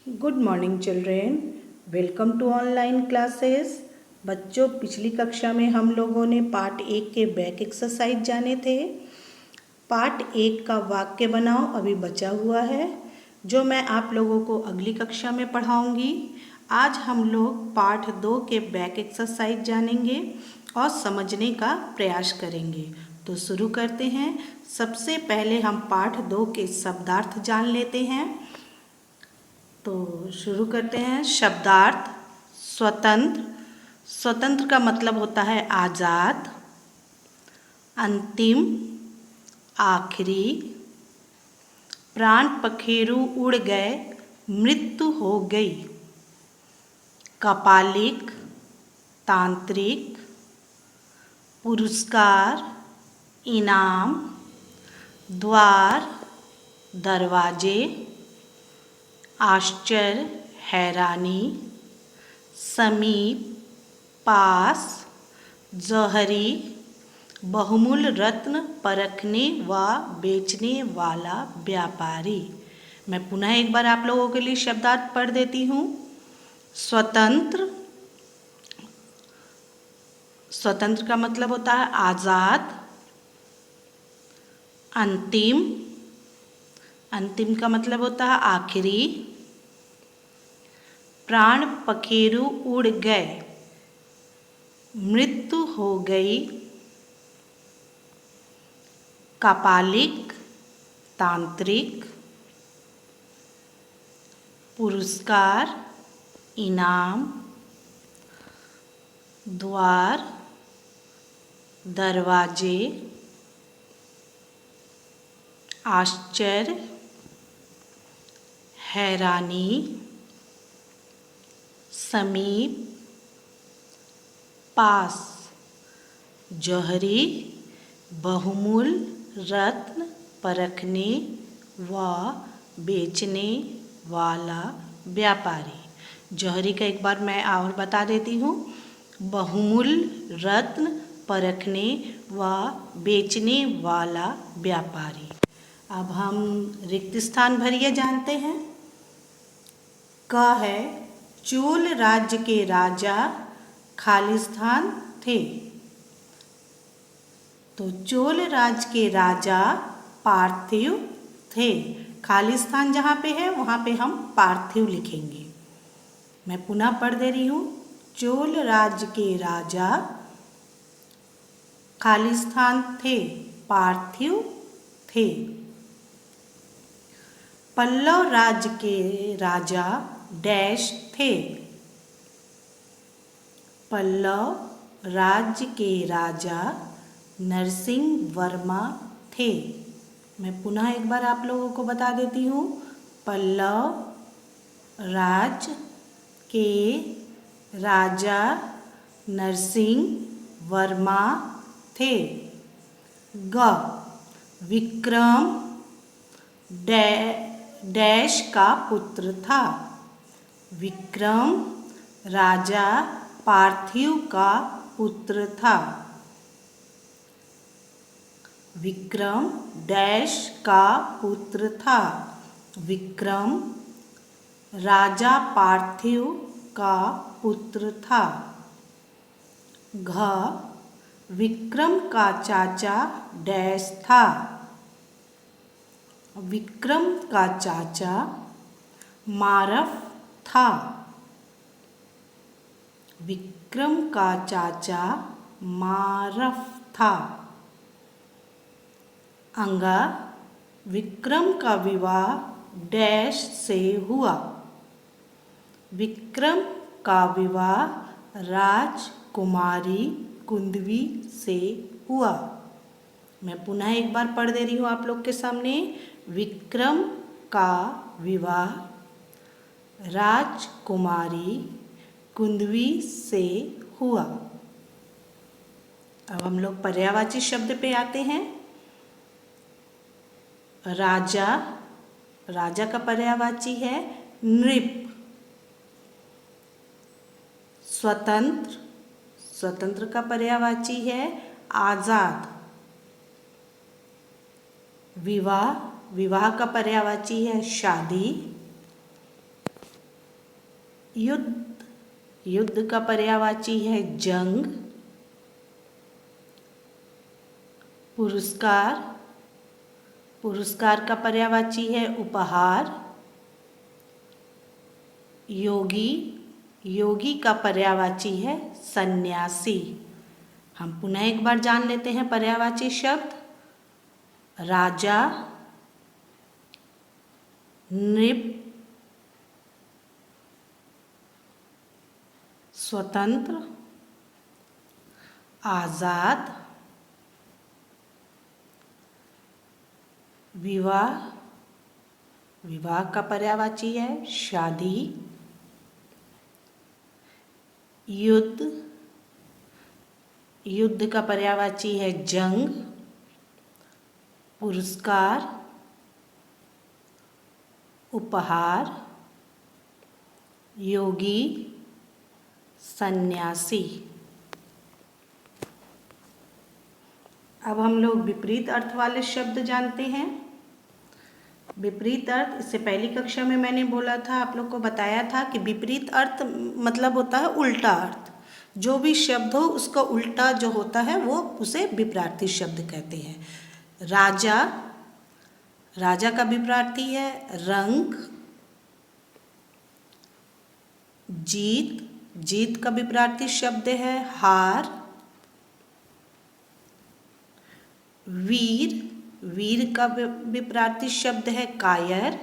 Good morning children, welcome to online classes. बच्चों, पिछली कक्षा में हम लोगों ने पार्ट 1 के बैक एक्सरसाइज जाने थे। पार्ट 1 का वाक्य बनाओ अभी बचा हुआ है, जो मैं आप लोगों को अगली कक्षा में पढ़ाऊंगी। आज हम लोग पार्ट 2 के बैक एक्सरसाइज जानेंगे और समझने का प्रयास करेंगे। तो शुरू करते हैं। सबसे पहले हम पार्ट 2 के शब्दार्थ जान लेते हैं। तो शुरू करते हैं। शब्दार्थ। स्वतंत्र। स्वतंत्र का मतलब होता है आज़ाद। अंतिम, आखिरी। प्राण पखेरु उड़ गए, मृत्यु हो गई। कपालिक, तांत्रिक। पुरस्कार, इनाम। द्वार, दरवाजे। आश्चर्य, हैरानी। समीप, पास। जौहरी, बहुमूल्य रत्न परखने व बेचने वाला व्यापारी। मैं पुनः एक बार आप लोगों के लिए शब्दार्थ पढ़ देती हूँ। स्वतंत्र। स्वतंत्र का मतलब होता है आज़ाद। अंतिम। अंतिम का मतलब होता है आखिरी। प्राण पखेरु उड़ गए, मृत्यु हो गई। कपालिक, तांत्रिक। पुरस्कार, इनाम। द्वार, दरवाजे। आश्चर्य, हैरानी। समीप, पास। जौहरी, बहुमूल्य रत्न परखने व बेचने वाला व्यापारी। जौहरी का एक बार मैं और बता देती हूँ। बहुमूल्य रत्न परखने व बेचने वाला व्यापारी। अब हम रिक्त स्थान भरिए जानते हैं। क है चोल राज्य के राजा खाली स्थान थे। तो चोल राज्य के राजा पार्थिव थे। खाली स्थान जहाँ पे है वहाँ पे हम पार्थिव लिखेंगे। मैं पुनः पढ़ दे रही हूँ। चोल राज्य के राजा खाली स्थान थे, पार्थिव थे। पल्लव राज्य के राजा डैश थे। पल्लव राज्य के राजा नरसिंह वर्मा थे। मैं पुनः एक बार आप लोगों को बता देती हूँ। पल्लव राज्य के राजा नरसिंह वर्मा थे। ग विक्रम डैश का पुत्र था। विक्रम राजा पार्थिव का पुत्र था। विक्रम डैश का पुत्र था। विक्रम राजा पार्थिव का पुत्र था। घ विक्रम का चाचा डैश था। विक्रम का चाचा मारफ था। विक्रम का चाचा मारफ था। अंगा विक्रम का विवाह डैश से हुआ। विक्रम का विवाह राजकुमारी कुंदवी से हुआ। मैं पुनः एक बार पढ़ दे रही हूँ आप लोग के सामने। विक्रम का विवाह राजकुमारी कुंदवी से हुआ। अब हम लोग पर्यायवाची शब्द पे आते हैं। राजा। राजा का पर्यायवाची है नृप। स्वतंत्र। स्वतंत्र का पर्यायवाची है आज़ाद। विवाह। विवाह का पर्यायवाची है शादी। युद्ध, युद्ध का पर्यायवाची है जंग। पुरस्कार, पुरस्कार का पर्यायवाची है उपहार। योगी, योगी का पर्यायवाची है सन्यासी। हम पुनः एक बार जान लेते हैं पर्यायवाची शब्द। राजा, नृप, स्वतंत्र, आजाद, विवाह, विवाह का पर्यायवाची है शादी। युद्ध, युद्ध का पर्यायवाची है जंग। पुरस्कार, उपहार। योगी, सन्यासी। अब हम लोग विपरीत अर्थ वाले शब्द जानते हैं। विपरीत अर्थ, इससे पहली कक्षा में मैंने बोला था, आप लोग को बताया था कि विपरीत अर्थ मतलब होता है उल्टा अर्थ। जो भी शब्द हो उसका उल्टा जो होता है वो उसे विपरीत शब्द कहते हैं। राजा, राजा का विपरीत है रंग। जीत, जीत का विपरीत शब्द है हार। वीर, वीर का विपरीत शब्द है कायर।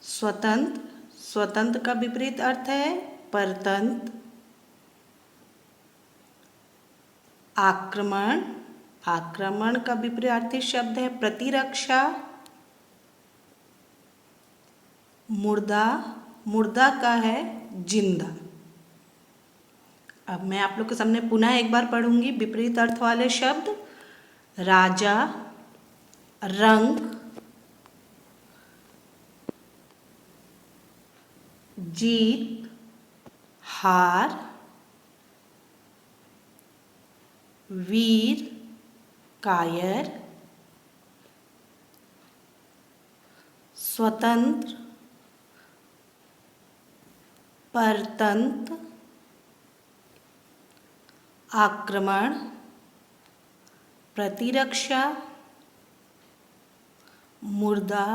स्वतंत्र, स्वतंत्र का विपरीत अर्थ है परतंत्र। आक्रमण, आक्रमण का विपरीत शब्द है प्रतिरक्षा। मुर्दा, मुर्दा का है जिंदा। अब मैं आप लोग के सामने पुनः एक बार पढ़ूंगी विपरीत अर्थ वाले शब्द। राजा, रंग, जीत, हार, वीर, कायर, स्वतंत्र, परतंत्र, आक्रमण, प्रतिरक्षा, मुर्दा,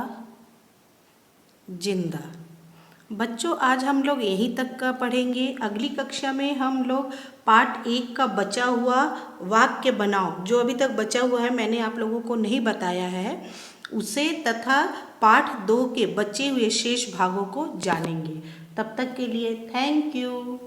जिंदा। बच्चों आज हम लोग यहीं तक का पढ़ेंगे। अगली कक्षा में हम लोग पार्ट 1 का बचा हुआ वाक्य बनाओ, जो अभी तक बचा हुआ है मैंने आप लोगों को नहीं बताया है, उसे तथा पार्ट 2 के बचे हुए शेष भागों को जानेंगे। तब तक के लिए थैंक यू।